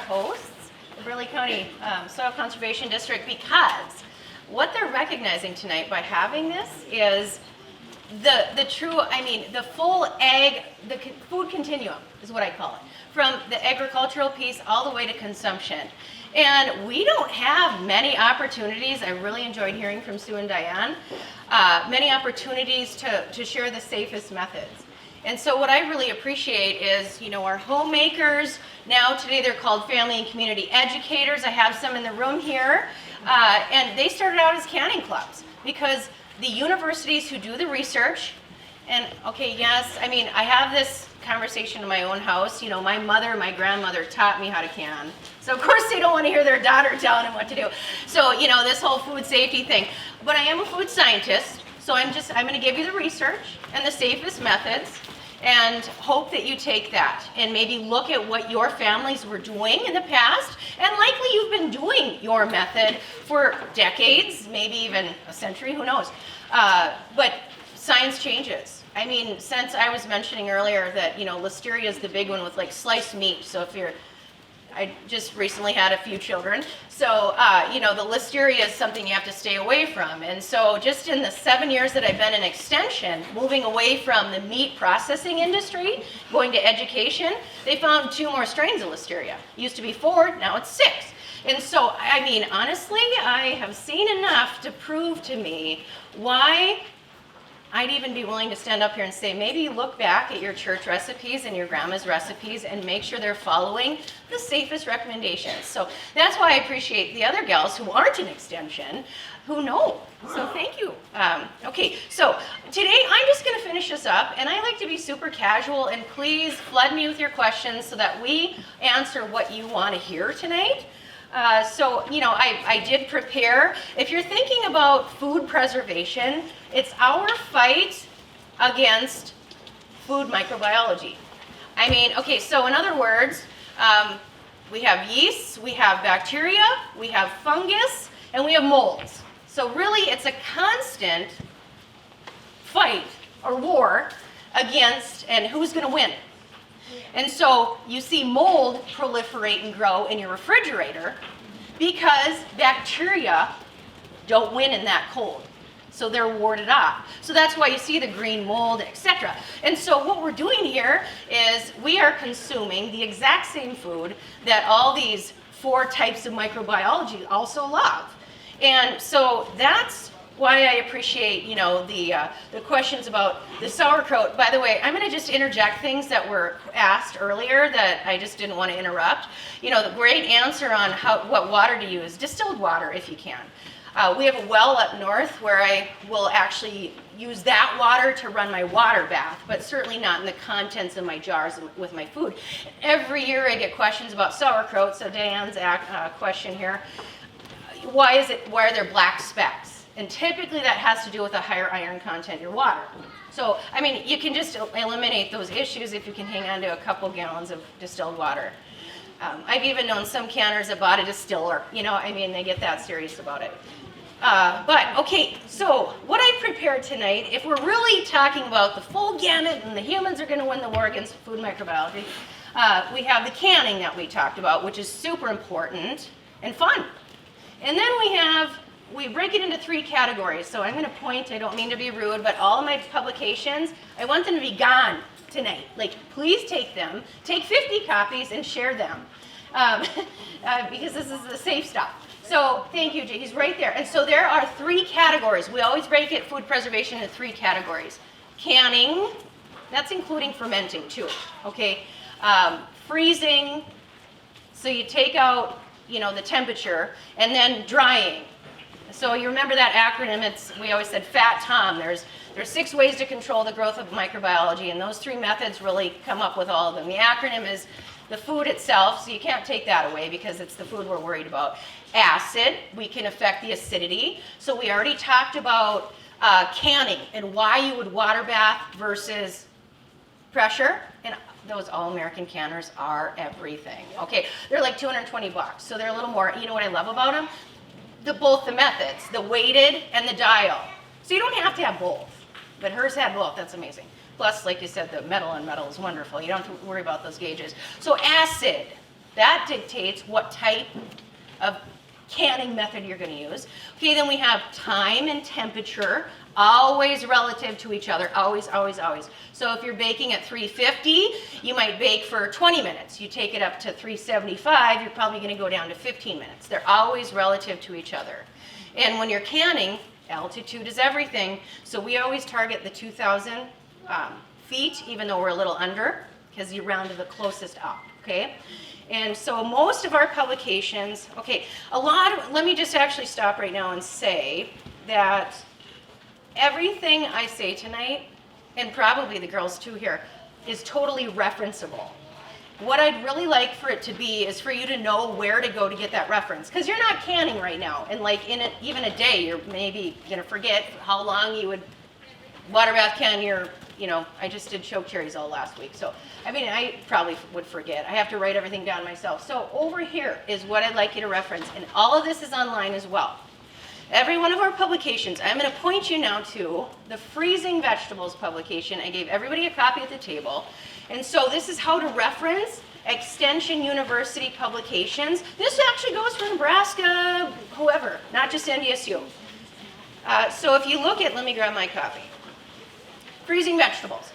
hosts, the Burleigh County Soil Conservation District, because what they're recognizing tonight by having this is the true, the full the food continuum is what I call it, from the agricultural piece all the way to consumption. And we don't have many opportunities. I really enjoyed hearing from Sue and Diane, many opportunities to share the safest methods. And so what I really appreciate is, our homemakers, now today they're called family and community educators. I have some in the room here, and they started out as canning clubs because the universities who do the research, and yes, I have this conversation in my own house. My mother and my grandmother taught me how to can. So of course they don't want to hear their daughter telling them what to do. So, this whole food safety thing. But I am a food scientist, so I'm going to give you the research and the safest methods and hope that you take that and maybe look at what your families were doing in the past. And likely you've been doing your method for decades, maybe even a century, who knows. But science changes. Since I was mentioning earlier that, listeria is the big one with like sliced meat. So I just recently had a few children. So, the listeria is something you have to stay away from. And so just in the 7 years that I've been in extension, moving away from the meat processing industry, going to education, they found 2 more strains of listeria. It used to be 4, now it's 6. And so, honestly, I have seen enough to prove to me why I'd even be willing to stand up here and say, maybe look back at your church recipes and your grandma's recipes and make sure they're following the safest recommendations. So that's why I appreciate the other gals who aren't in extension, who know. So thank you. So today I'm just going to finish this up, and I like to be super casual, and please flood me with your questions so that we answer what you want to hear tonight. I did prepare. If you're thinking about food preservation, it's our fight against food microbiology. So in other words, we have yeasts, we have bacteria, we have fungus, and we have molds. So really, it's a constant fight or war against, and who's going to win? And so you see mold proliferate and grow in your refrigerator because bacteria don't win in that cold. So they're warded off. So that's why you see the green mold, etc. And so what we're doing here is we are consuming the exact same food that all these 4 types of microbiology also love. And so that's why I appreciate, the questions about the sauerkraut. By the way, I'm going to just interject things that were asked earlier that I just didn't want to interrupt. The great answer on what water to use, distilled water if you can. We have a well up north where I will actually use that water to run my water bath, but certainly not in the contents of my jars with my food. Every year I get questions about sauerkraut, so Diane's question here, why are there black specks? And typically that has to do with a higher iron content in your water. So, you can just eliminate those issues if you can hang on to a couple gallons of distilled water. I've even known some canners that bought a distiller, they get that serious about it. So what I prepared tonight, if we're really talking about the full gamut and the humans are going to win the war against food microbiology, we have the canning that we talked about, which is super important and fun. And then we break it into 3 categories. So I'm going to point, I don't mean to be rude, but all of my publications, I want them to be gone tonight. Please take them, take 50 copies and share them, because this is the safe stuff. So thank you, Jay. He's right there. And so there are 3 categories. We always break it, food preservation, into 3 categories. Canning, that's including fermenting too, okay? Freezing, so you take out, the temperature, and then drying. So you remember that acronym, we always said Fat Tom. There's 6 ways to control the growth of microbiology, and those 3 methods really come up with all of them. The acronym is the food itself, so you can't take that away because it's the food we're worried about. Acid, we can affect the acidity. So we already talked about canning and why you would water bath versus pressure. And those all-American canners are everything. Okay, they're like $220, so they're a little more. You know what I love about them? Both the methods, the weighted and the dial. So you don't have to have both, but hers had both. That's amazing. Plus, like you said, the metal on metal is wonderful. You don't have to worry about those gauges. So acid, That dictates what type of canning method you're going to use. Okay, then we have time and temperature, always relative to each other, always, always, always. So if you're baking at 350, you might bake for 20 minutes. You take it up to 375, you're probably going to go down to 15 minutes. They're always relative to each other. And when you're canning, altitude is everything. So we always target the 2,000 feet, even though we're a little under, because you round to the closest up, okay? And so most of our publications, okay, let me just actually stop right now and say that everything I say tonight, and probably the girls too here, is totally referenceable. What I'd really like for it to be is for you to know where to go to get that reference. Because you're not canning right now, and like even a day, you're maybe gonna forget how long you would water bath can your, I just did choke cherries all last week. So, I mean, I probably would forget. I have to write everything down myself. So over here is what I'd like you to reference, and all of this is online as well. Every one of our publications, I'm going to point you now to the Freezing Vegetables publication. I gave everybody a copy at the table. And so this is how to reference Extension University publications. This actually goes for Nebraska, whoever, not just NDSU. So if you look at, let me grab my copy. Freezing Vegetables.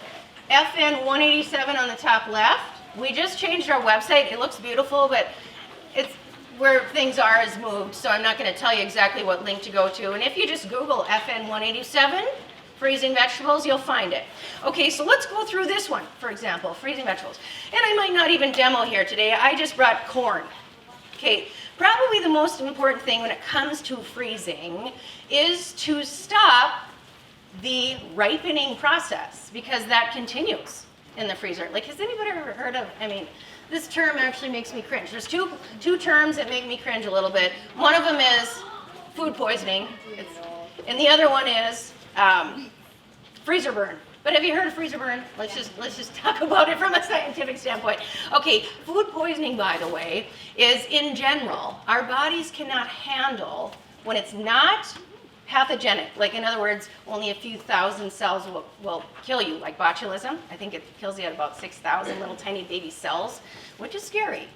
FN 187 on the top left. We just changed our website. It looks beautiful, but it's where things are has moved, so I'm not going to tell you exactly what link to go to. And if you just Google FN 187, freezing vegetables, you'll find it. Okay, so let's go through this one, for example, freezing vegetables. And I might not even demo here today. I just brought corn. Okay, probably the most important thing when it comes to freezing is to stop the ripening process, because that continues in the freezer. Like, has anybody ever heard of, this term actually makes me cringe. There's two terms that make me cringe a little bit. One of them is food poisoning, and the other one is freezer burn. But have you heard of freezer burn? Let's just talk about it from a scientific standpoint. Okay, food poisoning, by the way, is in general, our bodies cannot handle when it's not pathogenic. Like, in other words, only a few thousand cells will kill you, like botulism. I think it kills you at about 6,000 little tiny baby cells, which is scary.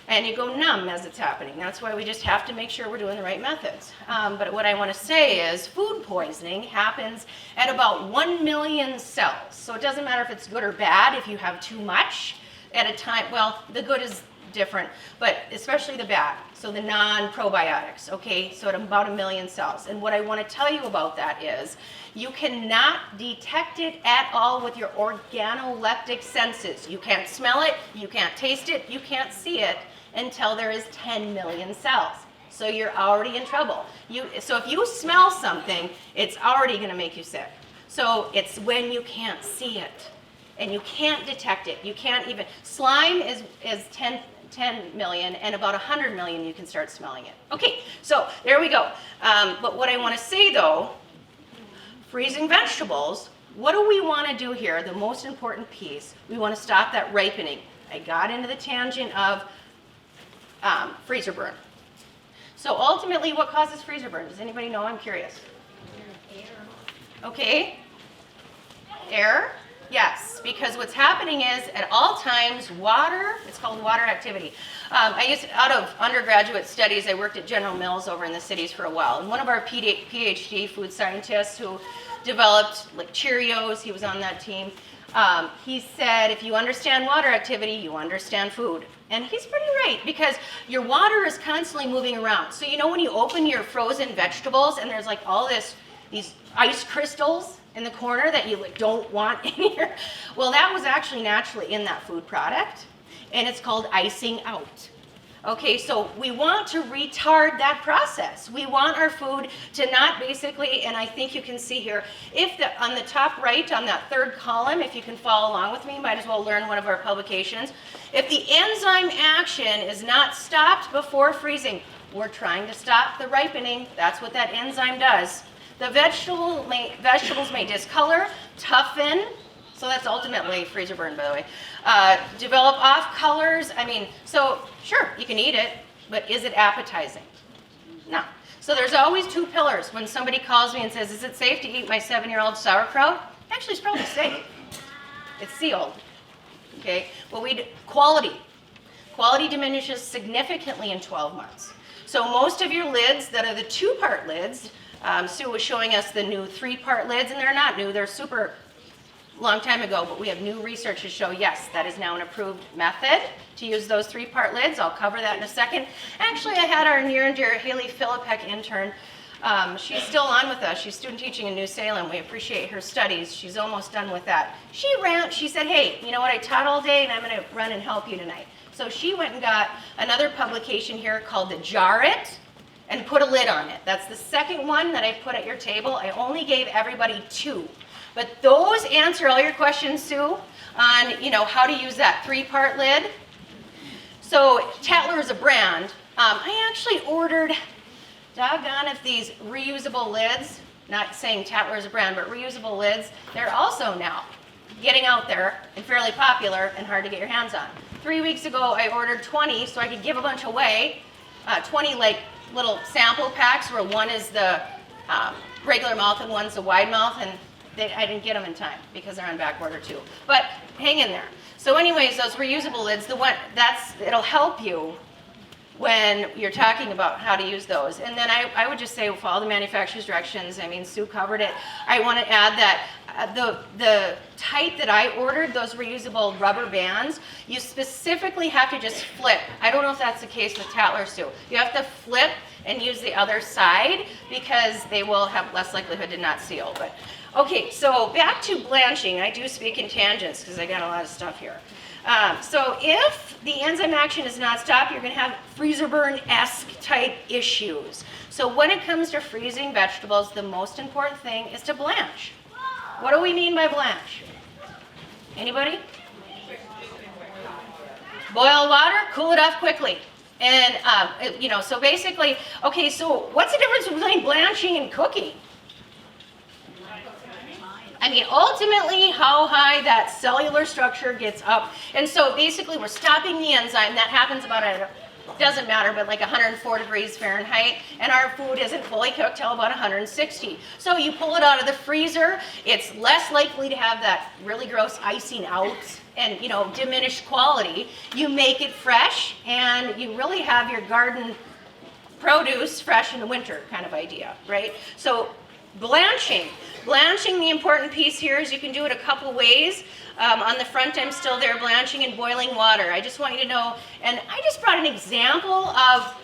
And you go numb as it's happening. That's why we just have to make sure we're doing the right methods. But what I want to say is food poisoning happens at about 1 million cells. So it doesn't matter if it's good or bad. If you have too much at a time, well, the good is different, but especially the bad. So the non-probiotics, okay? So at about 1 million cells. And what I want to tell you about that is you cannot detect it at all with your organoleptic senses. You can't smell it, you can't taste it, you can't see it until there is 10 million cells. So you're already in trouble. So if you smell something, it's already going to make you sick. So it's when you can't see it and you can't detect it. You can't even, slime is 10 million, and about 100 million you can start smelling it. Okay, so there we go. But what I want to say though, freezing vegetables, what do we want to do here? The most important piece, we want to stop that ripening. I got into the tangent of freezer burn. So ultimately, what causes freezer burn? Does anybody know? I'm curious. Air. Okay. Air? Yes, because what's happening is at all times water, it's called water activity. Out of undergraduate studies, I worked at General Mills over in the cities for a while. And one of our PhD food scientists who developed like Cheerios, he was on that team, he said, if you understand water activity, you understand food. And he's pretty right, because your water is constantly moving around. So when you open your frozen vegetables and there's like all these ice crystals in the corner that you don't want in here. Well, that was actually naturally in that food product, and it's called icing out. Okay, so we want to retard that process. We want our food to not basically, and I think you can see here, on the top right, on that third column, if you can follow along with me, might as well learn one of our publications. If the enzyme action is not stopped before freezing, we're trying to stop the ripening. That's what that enzyme does. The vegetables may discolor, toughen, so that's ultimately freezer burn, by the way. Develop off colors. So sure, you can eat it, but is it appetizing? No. So there's always two pillars. When somebody calls me and says, is it safe to eat my 7-year-old sauerkraut? Actually, it's probably safe. It's sealed. Okay. Well, quality. Quality diminishes significantly in 12 months. So most of your lids that are the 2-part lids, Sue was showing us the new 3-part lids, and they're not new, they're super long time ago, but we have new research to show, yes, that is now an approved method to use those 3-part lids. I'll cover that in a second. Actually, I had our near and dear Haley Philippek intern. She's still on with us. She's student teaching in New Salem. We appreciate her studies. She's almost done with that. She said, hey, you know what, I taught all day and I'm gonna run and help you tonight. So she went and got another publication here called the Jar It and put a lid on it. That's the second one that I put at your table. I only gave everybody 2. But those answer all your questions, Sue, on how to use that 3-part lid. So Tatler is a brand. I actually ordered, doggone if these reusable lids, not saying Tatler is a brand, but reusable lids, they're also now getting out there and fairly popular and hard to get your hands on. 3 weeks ago, I ordered 20 so I could give a bunch away. 20 like little sample packs where one is the regular mouth and one's the wide mouth, and I didn't get them in time because they're on back order too. But hang in there. So anyways, those reusable lids, it'll help you when you're talking about how to use those. And then I would just say follow the manufacturer's directions. I mean, Sue covered it. I want to add that the type that I ordered, those reusable rubber bands, you specifically have to just flip. I don't know if that's the case with Tatler, Sue. You have to flip and use the other side because they will have less likelihood to not seal. But okay, so back to blanching. I do speak in tangents because I got a lot of stuff here. So if the enzyme action is not stopped, you're going to have freezer burn-esque type issues. So when it comes to freezing vegetables, the most important thing is to blanch. What do we mean by blanch? Anybody? Boil water, cool it off quickly. And, so basically, okay, so what's the difference between blanching and cooking? I mean, ultimately, how high that cellular structure gets up. And so basically, we're stopping the enzyme. That happens about, doesn't matter, but like 104 degrees Fahrenheit. And our food isn't fully cooked till about 160. So you pull it out of the freezer. It's less likely to have that really gross icing out and, diminished quality. You make it fresh, and you really have your garden produce fresh in the winter kind of idea, right? So blanching. Blanching, the important piece here is you can do it a couple ways. On the front, I'm still there blanching in boiling water. I just want you to know, and I just brought an example of,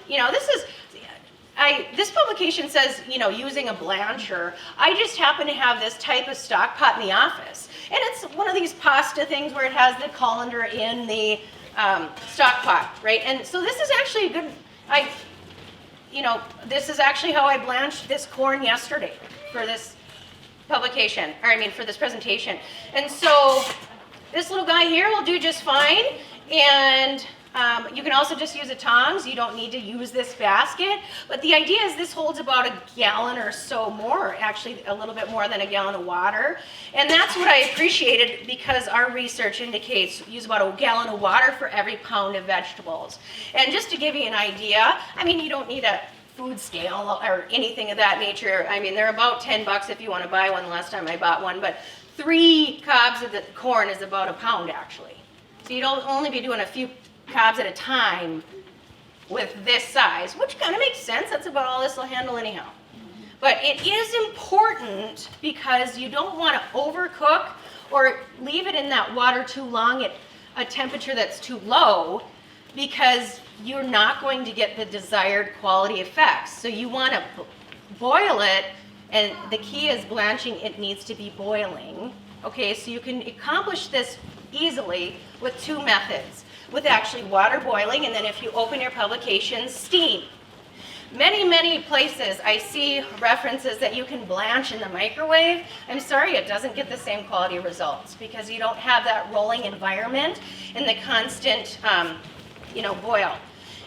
this publication says, using a blancher. I just happen to have this type of stock pot in the office. And it's one of these pasta things where it has the colander in the stock pot, right? And so this is actually a good, this is actually how I blanched this corn yesterday for this publication, for this presentation. And so this little guy here will do just fine. And you can also just use a tongs. You don't need to use this basket. But the idea is this holds about a gallon or so more, actually a little bit more than a gallon of water. And that's what I appreciated because our research indicates use about a gallon of water for every pound of vegetables. And just to give you an idea, you don't need a food scale or anything of that nature. They're about $10 if you want to buy one. The last time I bought one, but 3 cobs of the corn is about a pound actually. So you don't only be doing a few cobs at a time with this size, which kind of makes sense. That's about all this will handle anyhow. But it is important because you don't want to overcook or leave it in that water too long at a temperature that's too low, because you're not going to get the desired quality effects. So you want to boil it, and the key is blanching. It needs to be boiling. Okay, so you can accomplish this easily with 2 methods, with actually water boiling, and then if you open your publication, steam. Many places I see references that you can blanch in the microwave. I'm sorry, it doesn't get the same quality results because you don't have that rolling environment and the constant boil.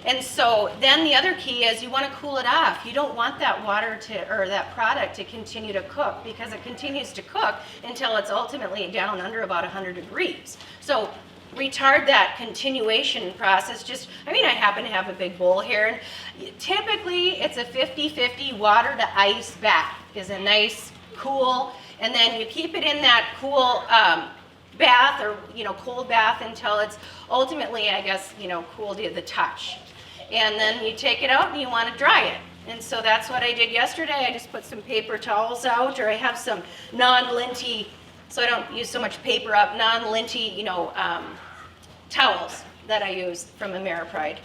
And so then the other key is you want to cool it off. You don't want that water or that product to continue to cook, because it continues to cook until it's ultimately down under about 100 degrees. So retard that continuation process. I happen to have a big bowl here, and typically it's a 50-50 water to ice bath is a nice cool, and then you keep it in that cool bath or, cold bath until it's ultimately, I guess, cool to the touch. And then you take it out and you want to dry it. And so that's what I did yesterday. I just put some paper towels out, or I have some non-linty, so I don't use so much paper up, non-linty, towels that I use from Ameripride.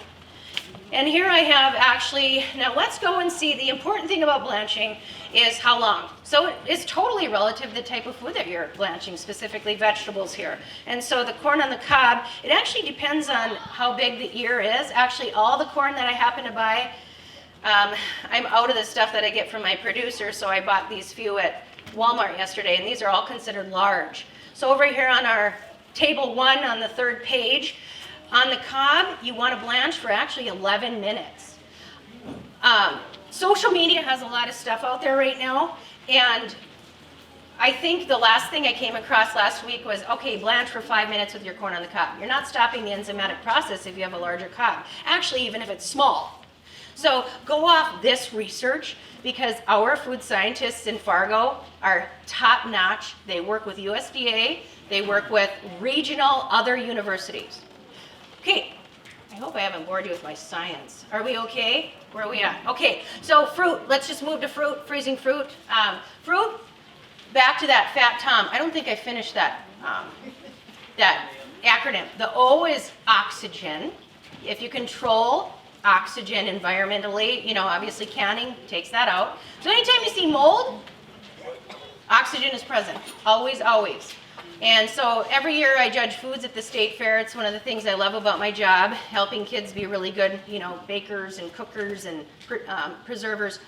And here I have actually, now let's go and see, the important thing about blanching is how long. So it's totally relative to the type of food that you're blanching, specifically vegetables here. And so the corn on the cob, it actually depends on how big the ear is. Actually, all the corn that I happen to buy, I'm out of the stuff that I get from my producer, so I bought these few at Walmart yesterday, and these are all considered large. So over here on our table 1 on the 3rd page, on the cob, you want to blanch for actually 11 minutes. Social media has a lot of stuff out there right now, and I think the last thing I came across last week was, okay, blanch for 5 minutes with your corn on the cob. You're not stopping the enzymatic process if you have a larger cob, actually even if it's small. So go off this research, because our food scientists in Fargo are top-notch. They work with USDA, they work with regional other universities. Okay, I hope I haven't bored you with my science. Are we okay? Where are we at? Okay, so fruit. Let's just move to fruit, freezing fruit. Fruit, back to that Fat Tom. I don't think I finished that, that acronym. The O is oxygen. If you control oxygen environmentally, obviously canning takes that out. So anytime you see mold, oxygen is present. Always, always. And so every year I judge foods at the state fair. It's one of the things I love about my job, helping kids be really good, bakers and cookers and preservers.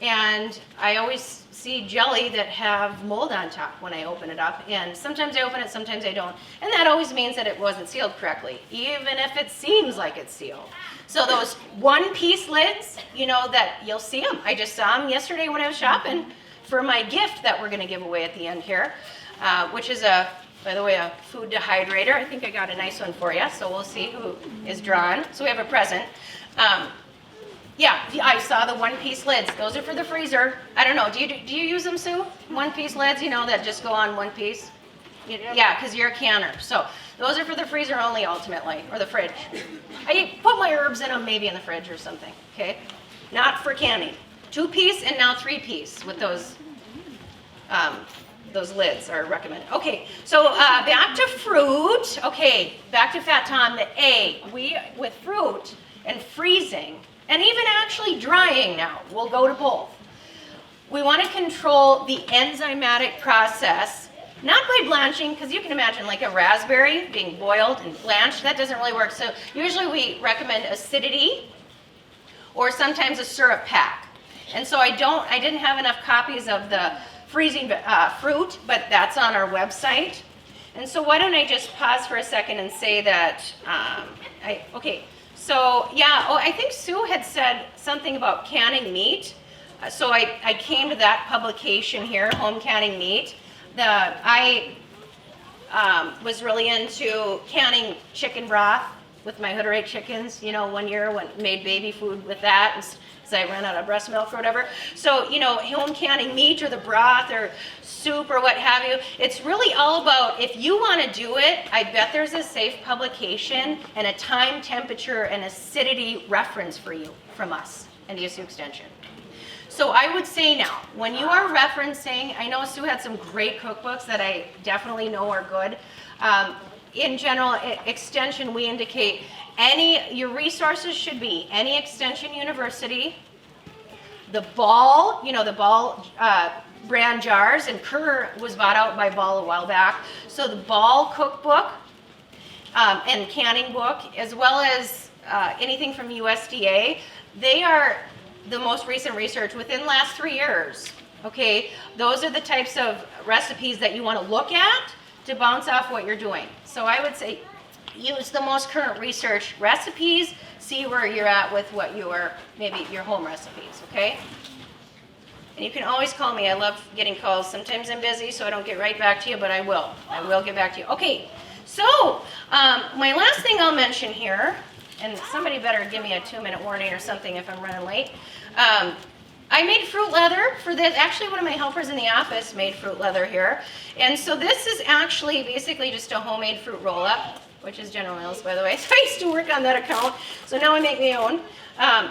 And I always see jelly that have mold on top when I open it up. And sometimes I open it, sometimes I don't. And that always means that it wasn't sealed correctly, even if it seems like it's sealed. So those one-piece lids, that you'll see them. I just saw them yesterday when I was shopping for my gift that we're going to give away at the end here, which is by the way, a food dehydrator. I think I got a nice one for you, so we'll see who is drawn. So we have a present. Yeah, I saw the one-piece lids. Those are for the freezer. I don't know, do you use them, Sue? One-piece lids, that just go on one piece? Yeah, because you're a canner. So those are for the freezer only, ultimately, or the fridge. I put my herbs in them, maybe in the fridge or something, okay? Not for canning. 2-piece and now 3-piece with those lids are recommended. Okay, so back to fruit. Okay, back to Fat Tom, the A. With fruit and freezing, and even actually drying now, we'll go to both. We want to control the enzymatic process, not by blanching, because you can imagine like a raspberry being boiled and blanched. That doesn't really work. So usually we recommend acidity or sometimes a syrup pack. And so I didn't have enough copies of the freezing fruit, but that's on our website. And so why don't I just pause for a second and say that, okay, so yeah, I think Sue had said something about canning meat. So I came to that publication here, Home Canning Meat. I was really into canning chicken broth with my Hooterate chickens, 1 year made baby food with that, because I ran out of breast milk or whatever. So, home canning meat or the broth or soup or what have you, it's really all about, if you want to do it, I bet there's a safe publication and a time, temperature, and acidity reference for you from us and the Sioux Extension. So I would say now, when you are referencing, I know Sue had some great cookbooks that I definitely know are good. In general, Extension, we indicate your resources should be any Extension university, the Ball, the Ball brand jars, and Kerr was bought out by Ball a while back. So the Ball cookbook and canning book, as well as anything from USDA, they are the most recent research within the last 3 years. Okay, those are the types of recipes that you want to look at to bounce off what you're doing. So I would say use the most current research recipes, see where you're at with what maybe your home recipes, okay? And you can always call me. I love getting calls. Sometimes I'm busy, so I don't get right back to you, but I will. I will get back to you. Okay, so my last thing I'll mention here, and somebody better give me a 2-minute warning or something if I'm running late. I made fruit leather for this. Actually, one of my helpers in the office made fruit leather here. And so this is actually basically just a homemade fruit roll-up, which is General Mills, by the way. So I used to work on that account, so now I make my own.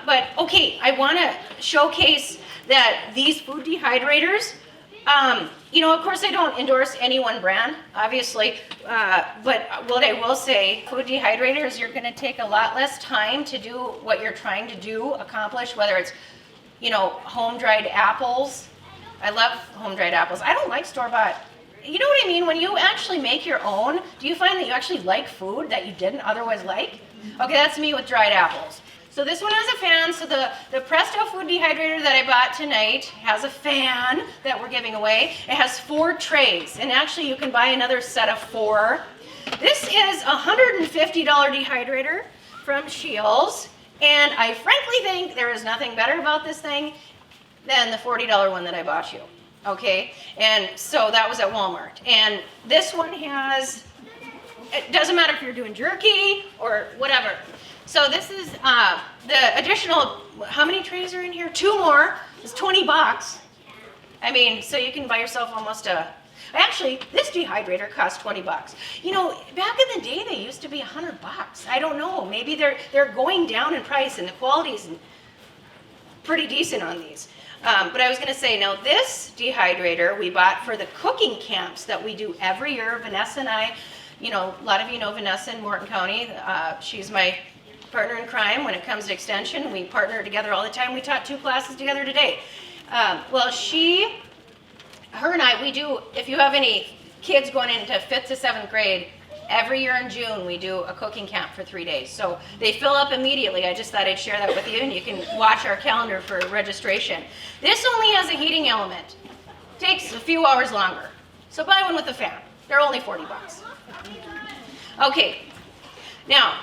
But okay, I want to showcase that these food dehydrators, you know, of course I don't endorse any one brand, obviously, but what I will say, food dehydrators, you're going to take a lot less time to do what you're trying to accomplish, whether it's, you know, home-dried apples. I love home-dried apples. I don't like store-bought. You know what I mean? When you actually make your own, do you find that you actually like food that you didn't otherwise like? Okay, that's me with dried apples. So this one has a fan. So the Presto food dehydrator that I bought tonight has a fan that we're giving away. It has 4 trays, and actually you can buy another set of 4. This is a $150 dehydrator from Scheels. And I frankly think there is nothing better about this thing than the $40 one that I bought you, okay? And so that was at Walmart. And this one has, it doesn't matter if you're doing jerky or whatever. So this is the additional, how many trays are in here? 2 more, it's $20. I mean, so you can buy yourself almost actually, this dehydrator costs $20. You know, back in the day, they used to be $100. I don't know. Maybe they're going down in price, and the quality is pretty decent on these. But I was going to say, now this dehydrator we bought for the cooking camps that we do every year. Vanessa and I, you know, a lot of you know Vanessa in Morton County. She's my partner in crime when it comes to extension. We partner together all the time. We taught 2 classes together today. Well, her and I, we do, if you have any kids going into 5th to 7th grade, every year in June we do a cooking camp for 3 days. So they fill up immediately. I just thought I'd share that with you, and you can watch our calendar for registration. This only has a heating element. Takes a few hours longer. So buy one with a fan. They're only $40. Okay, now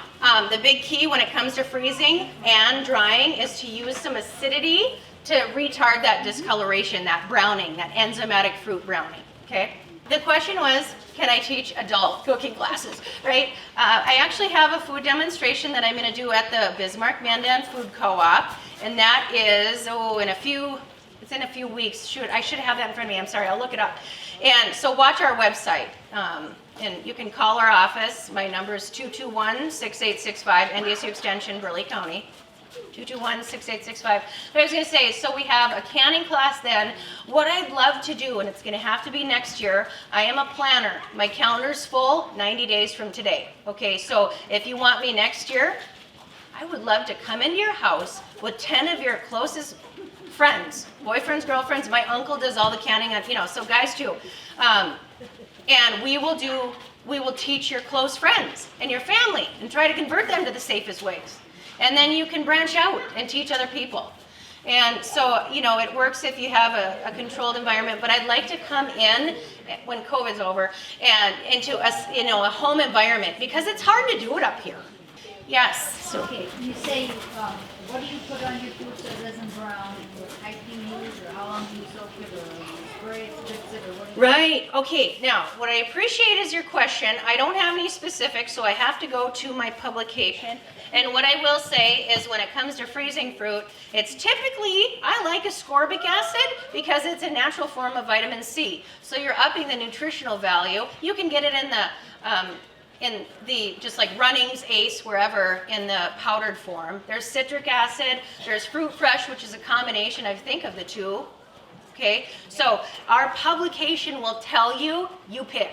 the big key when it comes to freezing and drying is to use some acidity to retard that discoloration, that browning, that enzymatic fruit browning, okay? The question was, can I teach adult cooking classes, right? I actually have a food demonstration that I'm gonna do at the Bismarck Mandan Food Co-op, and that is, it's in a few weeks. Shoot, I should have that in front of me, I'm sorry, I'll look it up. And so watch our website, and you can call our office. My number is 221-6865, NDSU Extension, Burley County. 221-6865. What I was going to say is, so we have a canning class then. What I'd love to do, and it's going to have to be next year, I am a planner. My calendar's full 90 days from today. Okay, so if you want me next year, I would love to come into your house with 10 of your closest friends, boyfriends, girlfriends. My uncle does all the canning, you know, so guys too. And we will teach your close friends and your family and try to convert them to the safest ways. And then you can branch out and teach other people. And so, you know, it works if you have a controlled environment, but I'd like to come in when COVID's over and into a, you know, a home environment, because it's hard to do it up here. Yes. So. Okay, you say, what do you put on your food so it doesn't brown? What type do you use, or how long do you soak it, or spray it, fix it, or what do you Right, okay, now, what I appreciate is your question. I don't have any specifics, so I have to go to my publication. And what I will say is, when it comes to freezing fruit, it's typically, I like ascorbic acid because it's a natural form of vitamin C. So you're upping the nutritional value. You can get it in the just like Runnings, Ace, wherever, in the powdered form. There's citric acid, there's Fruit Fresh, which is a combination, I think, of the two. Okay, so our publication will tell you, you pick.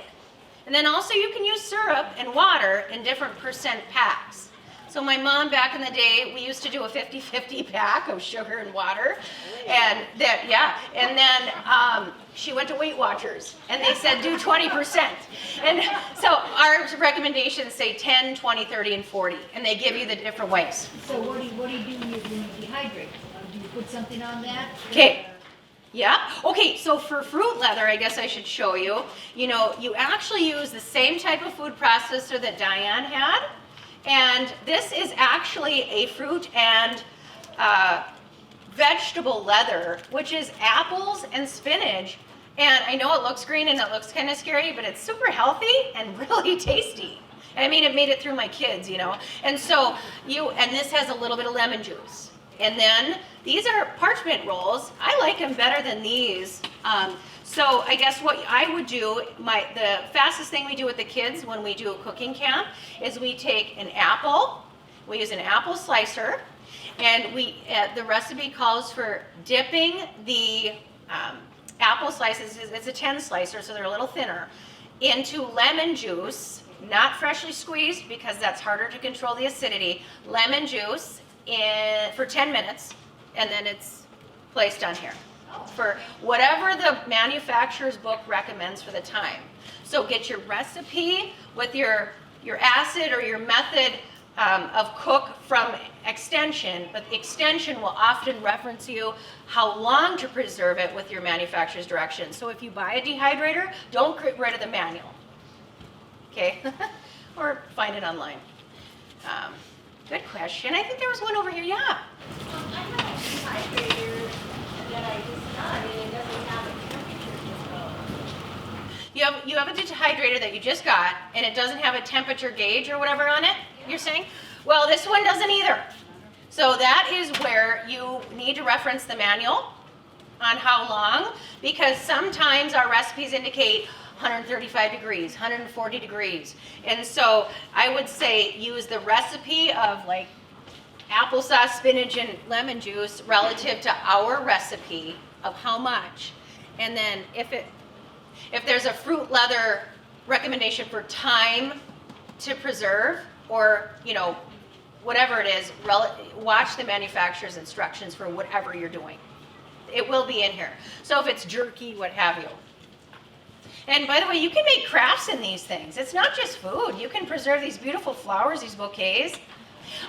And then also you can use syrup and water in different percent packs. So my mom, back in the day, we used to do a 50-50 pack of sugar and water. And that, yeah, and then she went to Weight Watchers, and they said do 20%. And so our recommendations say 10, 20, 30, and 40, and they give you the different ways. So what do you do when you dehydrate? Do you put something on that? Okay. Yeah. Okay, so for fruit leather, I guess I should show you. You know, you actually use the same type of food processor that Diane had. And this is actually a fruit and vegetable leather, which is apples and spinach. And I know it looks green and it looks kind of scary, but it's super healthy and really tasty. I mean, it made it through my kids, you know. And so and this has a little bit of lemon juice. And then these are parchment rolls. I like them better than these. So I guess what I would do, the fastest thing we do with the kids when we do a cooking camp is we take an apple, we use an apple slicer, and the recipe calls for dipping the apple slices, it's a 10 slicer, so they're a little thinner, into lemon juice, not freshly squeezed because that's harder to control the acidity, lemon juice for 10 minutes, and then it's placed on here for whatever the manufacturer's book recommends for the time. So get your recipe with your acid or your method of cook from extension, but extension will often reference you how long to preserve it with your manufacturer's directions. So if you buy a dehydrator, don't get rid of the manual, okay? Or find it online. Good question. I think there was one over here, yeah. I have a dehydrator that I just got, and it doesn't have a temperature control. You have a dehydrator that you just got, and it doesn't have a temperature gauge or whatever on it, you're saying? Well, this one doesn't either. So that is where you need to reference the manual on how long, because sometimes our recipes indicate 135 degrees, 140 degrees. And so I would say use the recipe of like applesauce, spinach, and lemon juice relative to our recipe of how much. And then if there's a fruit leather recommendation for time to preserve, or whatever it is, watch the manufacturer's instructions for whatever you're doing. It will be in here. So if it's jerky, what have you. And by the way, you can make crafts in these things. It's not just food. You can preserve these beautiful flowers, these bouquets.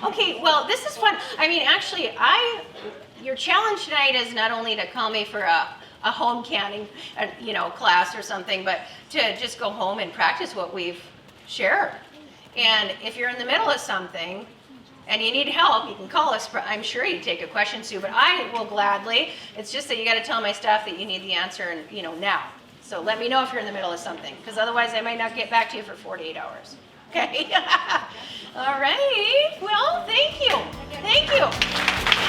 Okay, well, this is fun. I mean, actually, your challenge tonight is not only to call me for a home canning, class or something, but to just go home and practice what we've shared. And if you're in the middle of something and you need help, you can call us. I'm sure you'd take a question, Sue, but I will gladly. It's just that you got to tell my staff that you need the answer and now. So let me know if you're in the middle of something, because otherwise I might not get back to you for 48 hours. Okay? All right. Well, thank you. Thank you.